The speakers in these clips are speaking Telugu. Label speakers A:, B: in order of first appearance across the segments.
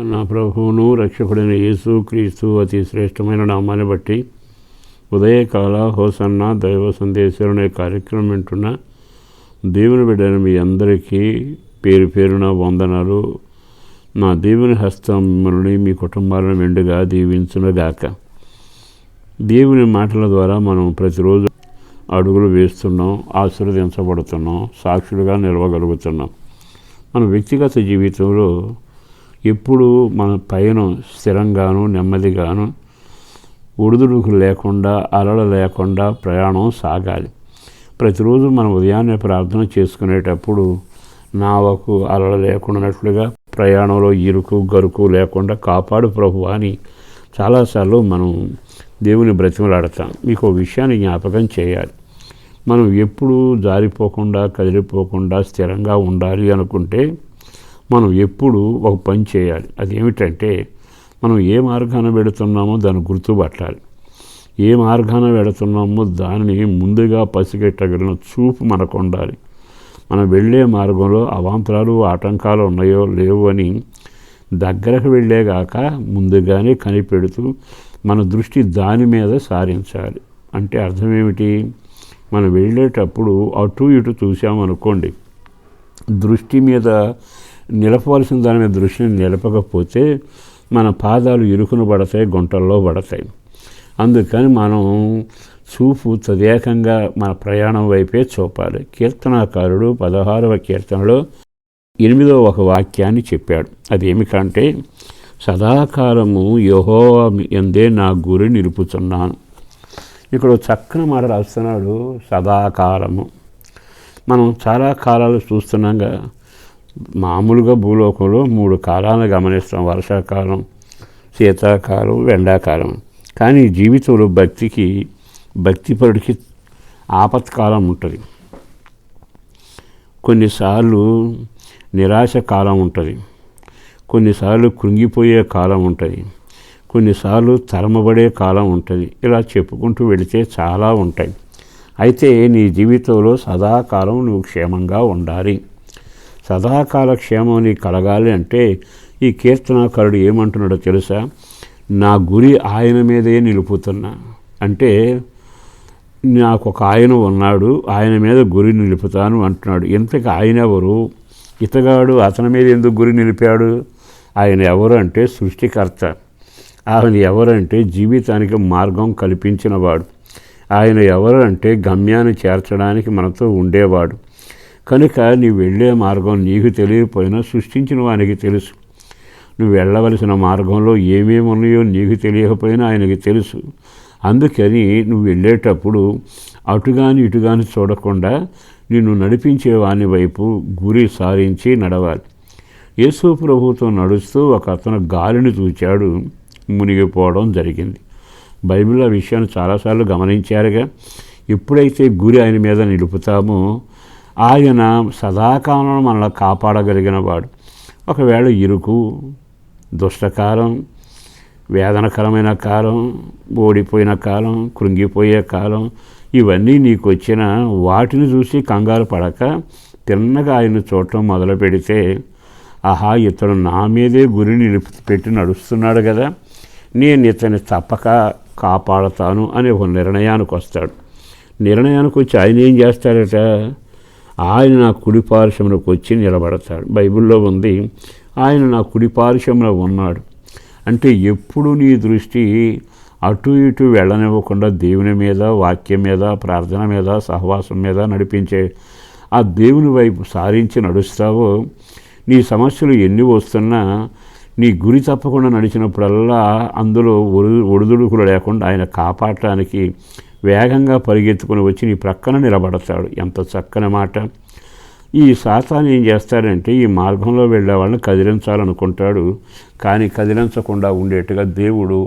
A: నా ప్రభువును రక్షకుడైన యేసు క్రీస్తు అతి శ్రేష్టమైన నామాన్ని బట్టి ఉదయకాల హోసన్న దైవ సందేశం అనే కార్యక్రమం వింటున్న దేవుని బిడ్డని మీ అందరికీ పేరు పేరున వందనాలు. నా దేవుని హస్తం మిమ్మల్ని మీ కుటుంబాలను మెండుగా దీవించునుగాక. దేవుని మాటల ద్వారా మనం ప్రతిరోజు అడుగులు వేస్తున్నాం, ఆశీర్వదించబడుతున్నాం, సాక్షులుగా నిలవగలుగుతున్నాం. మన వ్యక్తిగత జీవితంలో ఎప్పుడు మన పయనం స్థిరంగాను నెమ్మదిగాను ఒడిదుడుకు లేకుండా అలల లేకుండా ప్రయాణం సాగాలి. ప్రతిరోజు మనం ఉదయాన్నే ప్రార్థన చేసుకునేటప్పుడు నావకు అలల లేకున్నట్లుగా ప్రయాణంలో ఇరుకు గరుకు లేకుండా కాపాడు ప్రభువా అని చాలాసార్లు మనం దేవుని బ్రతిమలాడతాం. మీకు విషయాన్ని జ్ఞాపకం చేయాలి. మనం ఎప్పుడు జారిపోకుండా కదిలిపోకుండా స్థిరంగా ఉండాలి అనుకుంటే మనం ఎప్పుడు ఒక పని చేయాలి. అదేమిటంటే మనం ఏ మార్గాన వెళుతున్నామో దాన్ని గుర్తుపట్టాలి. ఏ మార్గాన వెళుతున్నామో దానిని ముందుగా పసిగట్టగలిగిన చూపు మనకు ఉండాలి. మనం వెళ్ళే మార్గంలో అవాంతరాలు ఆటంకాలు ఉన్నాయో లేవు అని దగ్గరకు వెళ్ళేగాక ముందుగానే కనిపెడుతూ మన దృష్టి దాని మీద సారించాలి. అంటే అర్థం ఏమిటి? మనం వెళ్ళేటప్పుడు అటు ఇటు చూసామనుకోండి, దృష్టి మీద నిలపవలసిన దాని మీద దృష్టిని నిలపకపోతే మన పాదాలు ఇరుకున పడతాయి, గుంటల్లో పడతాయి. అందుకని మనం చూపు తదేకంగా మన ప్రయాణం వైపే చూపాలి. కీర్తనాకారుడు 16వ కీర్తనలో 8వ ఒక వాక్యాన్ని చెప్పాడు. అదేమిటంటే, సదాకాలము యెహోవా యందే నా గురి నిలుపుచున్నాను. ఇక్కడ చక్కని మాట రాస్తున్నాడు, సదాకాలము. మనం చాలా కాలాలు చూస్తున్నాగా. మామూలుగా భూలోకంలో 3 కాలాలను గమనిస్తాం: వర్షాకాలం, శీతాకాలం, ఎండాకాలం. కానీ జీవితంలో భక్తిపరుడికి ఆపత్కాలం ఉంటుంది. కొన్నిసార్లు నిరాశ కాలం ఉంటుంది, కొన్నిసార్లు కృంగిపోయే కాలం ఉంటుంది, కొన్నిసార్లు తరమబడే కాలం ఉంటుంది. ఇలా చెప్పుకుంటూ వెళితే చాలా ఉంటాయి. అయితే నీ జీవితంలో సదాకాలం నువ్వు క్షేమంగా ఉండాలి. సదాకాల క్షేమం నీకు కలగాలి అంటే ఈ కీర్తనాకారుడు ఏమంటున్నాడో తెలుసా? నా గురి ఆయన మీదే నిలుపుతున్నా. అంటే నాకు ఒక ఆయన ఉన్నాడు, ఆయన మీద గురి నిలుపుతాను అంటున్నాడు. ఇంతకు ఆయన ఎవరు? ఇతగాడు అతని మీద ఎందుకు గురి నిలిపాడు? ఆయన ఎవరు అంటే సృష్టికర్త. ఆయన ఎవరంటే జీవితానికి మార్గం కల్పించినవాడు. ఆయన ఎవరు అంటే గమ్యాన్ని చేర్చడానికి మనతో ఉండేవాడు. కనుక నీవు వెళ్ళే మార్గం నీకు తెలియకపోయినా సృష్టించిన వానికి తెలుసు. నువ్వు వెళ్ళవలసిన మార్గంలో ఏమేమి ఉన్నాయో నీకు తెలియకపోయినా ఆయనకి తెలుసు. అందుకని నువ్వు వెళ్ళేటప్పుడు అటుగాని ఇటుగాని చూడకుండా నిన్ను నడిపించే వాని వైపు గురి సారించి నడవాలి. యేసు ప్రభువుతో నడుస్తూ ఒక అతను గాలిని చూచాడు, మునిగిపోవడం జరిగింది. బైబిల్లో ఆ విషయాన్ని చాలాసార్లు గమనించారుగా. ఎప్పుడైతే గురి ఆయన మీద నిలుపుతామో ఆయన సదాకాలం మనల్ని కాపాడగలిగిన వాడు. ఒకవేళ ఇరుకు, దుష్టకాలం, వేదనకరమైన కాలం, ఓడిపోయిన కాలం, కృంగిపోయే కాలం ఇవన్నీ నీకు వచ్చిన వాటిని చూసి కంగారు పడక తిన్నగా ఆయన చూడటం మొదలు పెడితే, ఆహా ఇతడు నా మీదే గురి నిలిపిపెట్టి నడుస్తున్నాడు కదా, నేను ఇతన్ని తప్పక కాపాడతాను అనే ఒక నిర్ణయానికి వస్తాడు. నిర్ణయానికి వచ్చి ఆయన ఏం చేస్తాడట? ఆయన నా కుడి పార్శ్వమునకు వచ్చి నిలబడతాడు. బైబిల్లో ఉంది, ఆయన నా కుడి పార్శ్వమున ఉన్నాడు. అంటే ఎప్పుడు నీ దృష్టి అటు ఇటు వెళ్ళనివ్వకుండా దేవుని మీద, వాక్యం మీద, ప్రార్థన మీద, సహవాసం మీద నడిపించే ఆ దేవుని వైపు సారించి నడుస్తావో, నీ సమస్యలు ఎన్ని వస్తున్నా నీ గురి తప్పకుండా నడిచినప్పుడల్లా అందులో ఒడిదుడుకులు లేకుండా ఆయన కాపాడటానికి వేగంగా పరిగెత్తుకుని వచ్చి నీ ప్రక్కన నిలబడతాడు. ఎంత చక్కని మాట! ఈ సాతాను ఏం చేస్తాడంటే ఈ మార్గంలో వెళ్ళే వాళ్ళని కదిలించాలనుకుంటాడు. కానీ కదిలించకుండా ఉండేట్టుగా దేవుడు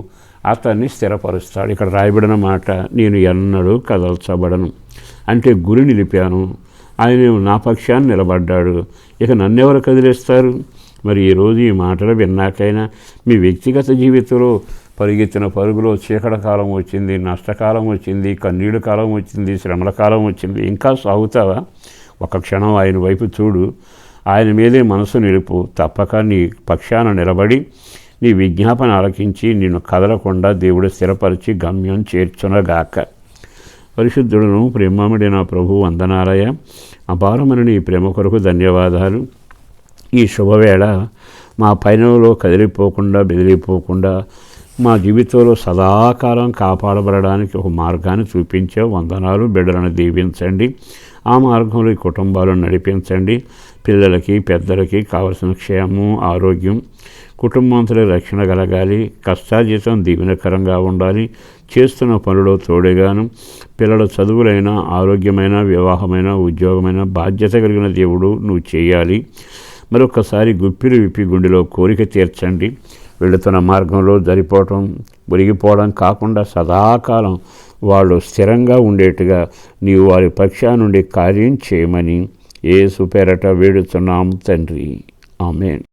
A: అతన్ని స్థిరపరుస్తాడు. ఇక్కడ రాయబడిన మాట, నేను ఎన్నడూ కదల్చబడను. అంటే గురి నిలిపాను, ఆయన నా పక్షాన్ని నిలబడ్డాడు, ఇక నన్నెవరు కదిలిస్తారు? మరి ఈరోజు ఈ మాటలు విన్నాకైనా మీ వ్యక్తిగత జీవితంలో పరిగెత్తిన పరుగులో చీకటి కాలం వచ్చింది, నష్టకాలం వచ్చింది, కన్నీడు కాలం వచ్చింది, శ్రమల కాలం వచ్చింది, ఇంకా సాగుతావా? ఒక క్షణం ఆయన వైపు చూడు. ఆయన మీదే మనసు నిలుపు. తప్పక నీ పక్షాన నిలబడి నీ విజ్ఞాపన ఆలకించి నిన్ను కదలకుండా దేవుడు స్థిరపరిచి గమ్యం చేర్చునగాక. పరిశుద్ధుడును ప్రేమముడి నా ప్రభు వందనాలయ. అపారమైన నీ ప్రేమ కొరకు ధన్యవాదాలు. ఈ శుభవేళ మా పయనంలో కదిలిపోకుండా బెదిరిపోకుండా మా జీవితంలో సదాకాలం కాపాడబడడానికి ఒక మార్గాన్ని చూపించే వందనాలు. బిడ్డలను దీవించండి, ఆ మార్గంలో ఈ కుటుంబాలను నడిపించండి. పిల్లలకి పెద్దలకి కావలసిన క్షేమం, ఆరోగ్యం, కుటుంబంతో రక్షణ కలగాలి. కష్టార్జితం దీవెనకరంగా ఉండాలి. చేస్తున్న పనులో తోడుగాను పిల్లల చదువులైన, ఆరోగ్యమైన, వివాహమైన, ఉద్యోగమైన బాధ్యత కలిగిన దేవుడు నువ్వు చేయాలి. మరొకసారి గుప్పిలు విప్పి గుండెలో కోరిక తీర్చండి. వెళుతున్న మార్గంలో జరిపోవటం, ఒరిగిపోవడం కాకుండా సదాకాలం వాళ్ళు స్థిరంగా ఉండేట్టుగా నీవు వారి పక్షా నుండి కార్యం చేయమని యేసు పేరట వేడుతున్నాం తండ్రి. ఆమేన్.